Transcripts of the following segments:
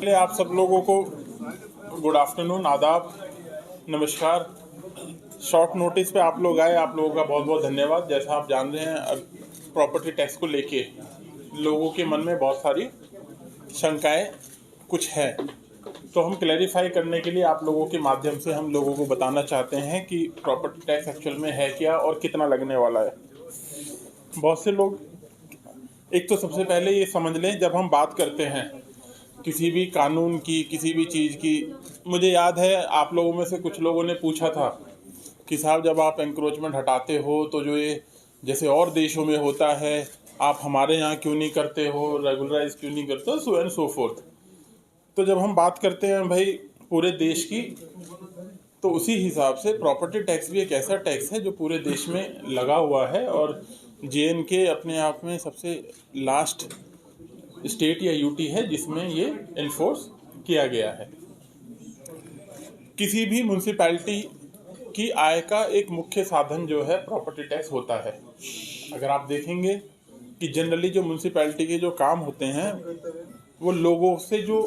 पहले आप सब लोगों को गुड आफ्टरनून, आदाब, नमस्कार। शॉर्ट नोटिस पे आप लोग आए, आप लोगों का बहुत बहुत धन्यवाद। जैसा आप जान रहे हैं, प्रॉपर्टी टैक्स को लेके लोगों के मन में बहुत सारी शंकाएं कुछ है, तो हम क्लैरिफाई करने के लिए आप लोगों के माध्यम से हम लोगों को बताना चाहते हैं कि प्रॉपर्टी टैक्स एक्चुअल में है क्या और कितना लगने वाला है। बहुत से लोग, एक तो सबसे पहले ये समझ लें, जब हम बात करते हैं किसी भी कानून की, किसी भी चीज़ की, मुझे याद है आप लोगों में से कुछ लोगों ने पूछा था कि साहब जब आप एंक्रोचमेंट हटाते हो तो जो ये जैसे और देशों में होता है, आप हमारे यहाँ क्यों नहीं करते हो, रेगुलराइज क्यों नहीं करते हो, सो एंड सो फोर्थ। तो जब हम बात करते हैं भाई पूरे देश की, तो उसी हिसाब से प्रॉपर्टी टैक्स भी एक ऐसा टैक्स है जो पूरे देश में लगा हुआ है, और JNK अपने आप में सबसे लास्ट स्टेट या यूटी है जिसमें ये इन्फोर्स किया गया है। किसी भी म्यूनसिपैलिटी की आय का एक मुख्य साधन जो है प्रॉपर्टी टैक्स होता है। अगर आप देखेंगे कि जनरली जो म्यूनसिपैलिटी के जो काम होते हैं वो लोगों से जो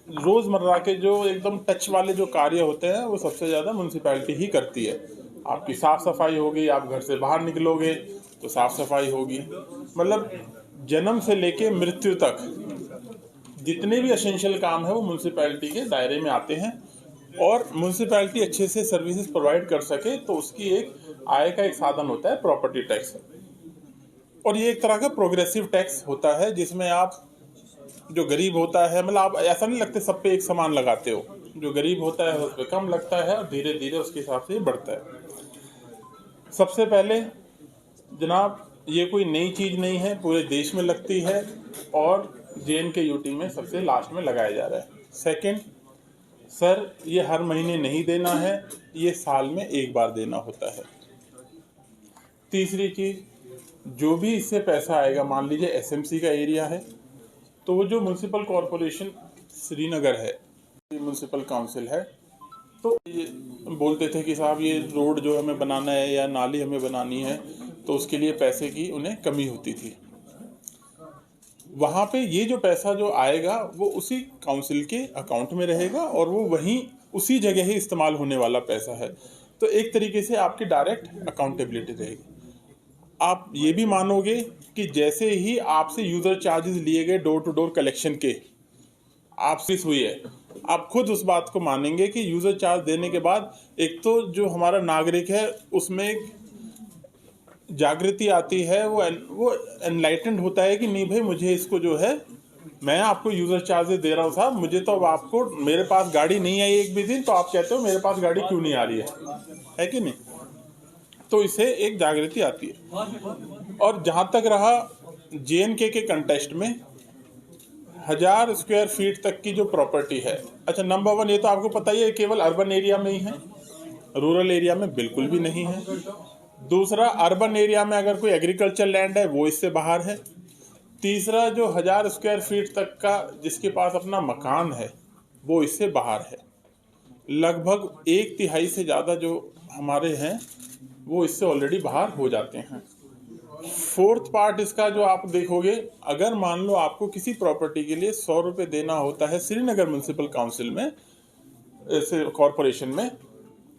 रोज़मर्रा के जो एकदम टच वाले जो कार्य होते हैं वो सबसे ज़्यादा म्यूनसिपैलिटी ही करती है। आपकी साफ़ सफाई होगी, आप घर से बाहर निकलोगे तो साफ़ सफाई होगी, मतलब जन्म से लेके मृत्यु तक जितने भी एसेंशियल काम है वो म्यूनसिपैलिटी के दायरे में आते हैं। और म्यूनसिपैलिटी अच्छे से सर्विसेज प्रोवाइड कर सके तो उसकी एक आय का एक साधन होता है प्रॉपर्टी टैक्स। और ये एक तरह का प्रोग्रेसिव टैक्स होता है जिसमें आप जो गरीब होता है, मतलब आप ऐसा नहीं लगते सब पे एक समान लगाते हो, जो गरीब होता है उस पर कम लगता है और धीरे धीरे उसके हिसाब से बढ़ता है। सबसे पहले जनाब, ये कोई नई चीज़ नहीं है, पूरे देश में लगती है और JNK यूटी में सबसे लास्ट में लगाया जा रहा है। सेकंड, सर ये हर महीने नहीं देना है, ये साल में एक बार देना होता है। तीसरी चीज़, जो भी इससे पैसा आएगा, मान लीजिए SMC का एरिया है तो वो जो म्यूनसिपल कॉरपोरेशन श्रीनगर है, म्यूनसिपल काउंसिल है, तो ये बोलते थे कि साहब ये रोड जो हमें बनाना है या नाली हमें बनानी है तो उसके लिए पैसे की उन्हें कमी होती थी। वहाँ पे ये जो पैसा जो आएगा वो उसी काउंसिल के अकाउंट में रहेगा और वो वहीं उसी जगह ही इस्तेमाल होने वाला पैसा है। तो एक तरीके से आपकी डायरेक्ट अकाउंटेबिलिटी रहेगी। आप ये भी मानोगे कि जैसे ही आपसे यूज़र चार्जेस लिए गए डोर टू डोर कलेक्शन के, आपसे हुई है, आप खुद उस बात को मानेंगे कि यूज़र चार्ज देने के बाद एक तो जो हमारा नागरिक है उसमें एक जागृति आती है, वो एनलाइटेंड होता है कि नहीं भाई मुझे इसको जो है, मैं आपको यूज़र चार्जेस दे रहा हूँ साहब, मुझे तो अब आपको, मेरे पास गाड़ी नहीं आई एक भी दिन तो आप कहते हो मेरे पास गाड़ी क्यों नहीं आ रही है कि नहीं। तो इसे एक जागृति आती है। और जहाँ तक रहा JNK के कंटेस्ट में 1000 स्क्वायर फीट तक की जो प्रॉपर्टी है, अच्छा नंबर वन, ये तो आपको पता ही है केवल अर्बन एरिया में ही है, रूरल एरिया में बिल्कुल भी नहीं है। दूसरा, अर्बन एरिया में अगर कोई एग्रीकल्चर लैंड है वो इससे बाहर है। तीसरा, जो 1000 स्क्वायर फीट तक का जिसके पास अपना मकान है वो इससे बाहर है। लगभग 1/3 से ज़्यादा जो हमारे हैं वो इससे ऑलरेडी बाहर हो जाते हैं। फोर्थ पार्ट इसका जो आप देखोगे, अगर मान लो आपको किसी प्रॉपर्टी के लिए 100 रुपये देना होता है श्रीनगर म्यूनसिपल काउंसिल में, कॉरपोरेशन में,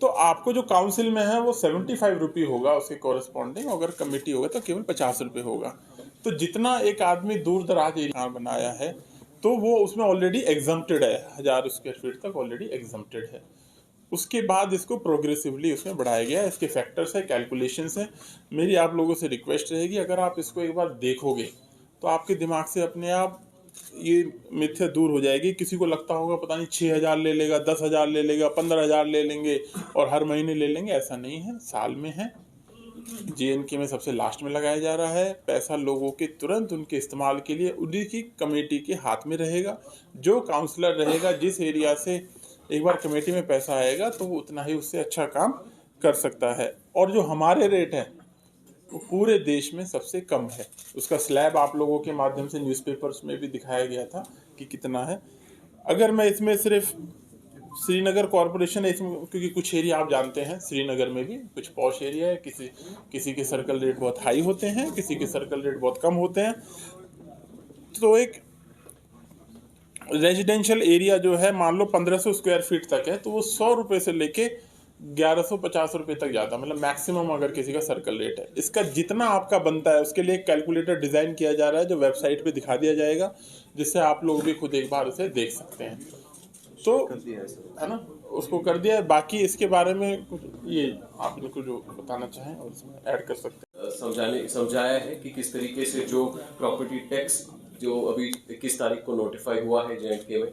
तो आपको जो काउंसिल में है वो 75 रुपये होगा उसके कॉरेस्पॉन्डिंग, अगर कमेटी होगा तो केवल 50 रुपये होगा। तो जितना एक आदमी दूर दराज एरिया बनाया है तो वो उसमें ऑलरेडी एग्जम्प्टेड है, 1000 स्क्वायर फीट तक ऑलरेडी एग्जम्प्टेड है। उसके बाद इसको प्रोग्रेसिवली उसमें बढ़ाया गया है, इसके फैक्टर्स है, कैलकुलेशंस हैं। मेरी आप लोगों से रिक्वेस्ट रहेगी, अगर आप इसको एक बार देखोगे तो आपके दिमाग से अपने आप ये मिथ्या दूर हो जाएगी। किसी को लगता होगा पता नहीं 6000 ले लेगा, 10,000 ले लेगा, 15,000 ले लेंगे और हर महीने ले लेंगे, ऐसा नहीं है, साल में है। JNK में सबसे लास्ट में लगाया जा रहा है। पैसा लोगों के तुरंत उनके इस्तेमाल के लिए उन्हीं की कमेटी के हाथ में रहेगा। जो काउंसलर रहेगा, जिस एरिया से एक बार कमेटी में पैसा आएगा तो वो उतना ही उससे अच्छा काम कर सकता है। और जो हमारे रेट है वो पूरे देश में सबसे कम है। उसका स्लैब आप लोगों के माध्यम से न्यूज़पेपर्स में भी दिखाया गया था कि कितना है। अगर मैं इसमें सिर्फ श्रीनगर कॉरपोरेशन है इसमें, क्योंकि कुछ एरिया आप जानते हैं श्रीनगर में भी कुछ पॉश एरिया है, किसी के सर्कल रेट बहुत हाई होते हैं, किसी के सर्कल रेट बहुत कम होते हैं। तो एक रेजिडेंशियल एरिया जो है मान लो 1500 स्क्वायर फीट तक है, तो वो 100 रुपये से लेके 1150 रुपये तक जाता है, मतलब मैक्सिमम अगर किसी का सर्कल रेट है। इसका जितना आपका बनता है उसके लिए एक कैलकुलेटर डिज़ाइन किया जा रहा है जो वेबसाइट पे दिखा दिया जाएगा, जिससे आप लोग भी खुद एक बार उसे देख सकते हैं। तो है ना, उसको कर दिया है। बाकी इसके बारे में कुछ ये आप इनको जो बताना चाहें और इसमें ऐड कर सकते हैं। समझाया है कि किस तरीके से जो प्रॉपर्टी टैक्स जो अभी 21 तारीख को नोटिफाई हुआ है J&K में,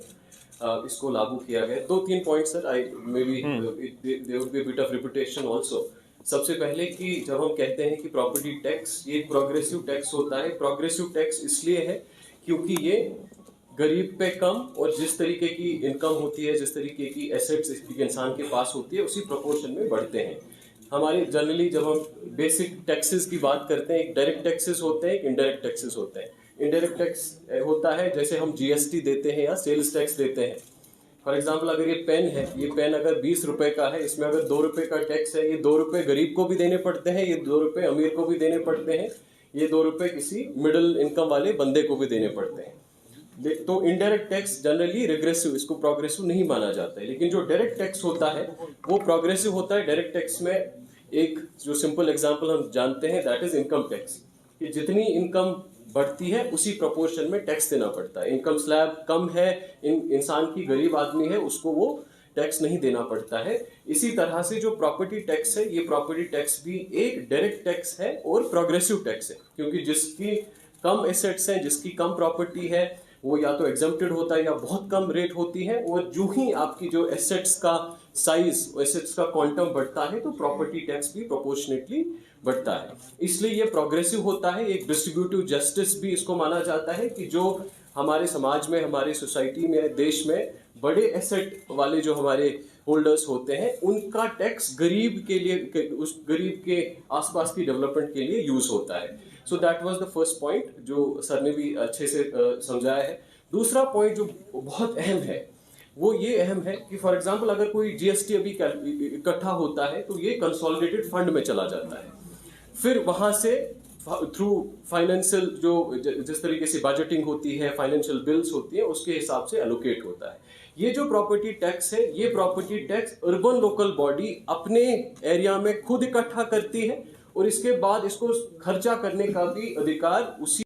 इसको लागू किया गया। 2-3 point sir, I may be there would be bit of repetition also. सबसे पहले कि जब हम कहते हैं कि प्रॉपर्टी टैक्स ये एक प्रोग्रेसिव टैक्स होता है, प्रोग्रेसिव टैक्स इसलिए है क्योंकि ये गरीब पे कम और जिस तरीके की इनकम होती है, जिस तरीके की एसेट्स इंसान के पास होती है, उसी प्रोपोर्शन में बढ़ते हैं। हमारे जनरली जब हम बेसिक टैक्सेस की बात करते हैं, एक डायरेक्ट टैक्सेस होते हैं, एक इनडायरेक्ट टैक्सेस होते हैं। इनडायरेक्ट टैक्स होता है जैसे हम GST देते हैं या सेल्स टैक्स देते हैं। फॉर एग्जाम्पल अगर ये पेन है, ये पेन अगर 20 रुपए का है, इसमें अगर 2 रुपए का टैक्स है, ये 2 रुपए गरीब को भी देने पड़ते हैं, ये 2 रुपए अमीर को भी देने पड़ते हैं, ये 2 रुपए किसी मिडिल इनकम वाले बंदे को भी देने पड़ते हैं। तो इनडायरेक्ट टैक्स जनरली रिग्रेसिव, इसको प्रोग्रेसिव नहीं माना जाता है। लेकिन जो डायरेक्ट टैक्स होता है वो प्रोग्रेसिव होता है। डायरेक्ट टैक्स में एक जो सिंपल एग्जांपल हम जानते हैं, दैट इज इनकम टैक्स। कि जितनी इनकम बढ़ती है उसी प्रोपोर्शन में टैक्स देना पड़ता है। इनकम स्लैब कम है, इंसान की, गरीब आदमी है, उसको वो टैक्स नहीं देना पड़ता है। इसी तरह से जो प्रॉपर्टी टैक्स है, ये प्रॉपर्टी टैक्स भी एक डायरेक्ट टैक्स है और प्रोग्रेसिव टैक्स है, क्योंकि जिसकी कम एसेट्स हैं, जिसकी कम प्रॉपर्टी है, वो या तो एग्जम्प्टेड होता है या बहुत कम रेट होती है। और जो ही आपकी जो एसेट्स का साइज, एसेट्स का क्वांटम बढ़ता है, तो प्रॉपर्टी टैक्स भी प्रोपोर्शनेटली बढ़ता है। इसलिए ये प्रोग्रेसिव होता है। एक डिस्ट्रीब्यूटिव जस्टिस भी इसको माना जाता है कि जो हमारे समाज में, हमारी सोसाइटी में, देश में बड़े एसेट वाले जो हमारे होल्डर्स होते हैं, उनका टैक्स गरीब के लिए, उस गरीब के आसपास की डेवलपमेंट के लिए यूज होता है। So that was the first point जो सर ने भी अच्छे से समझाया है। दूसरा पॉइंट जो बहुत अहम है, वो ये अहम है कि फॉर एग्जांपल अगर कोई GST अभी इकट्ठा होता है तो ये कंसोलिडेटेड फंड में चला जाता है। फिर वहां से थ्रू फाइनेंशियल जो जिस तरीके से बजटिंग होती है, फाइनेंशियल बिल्स होती है, उसके हिसाब से एलोकेट होता है। ये जो प्रॉपर्टी टैक्स है, ये property tax urban local body अपने एरिया में खुद इकट्ठा करती है और इसके बाद इसको खर्चा करने का भी अधिकार उसी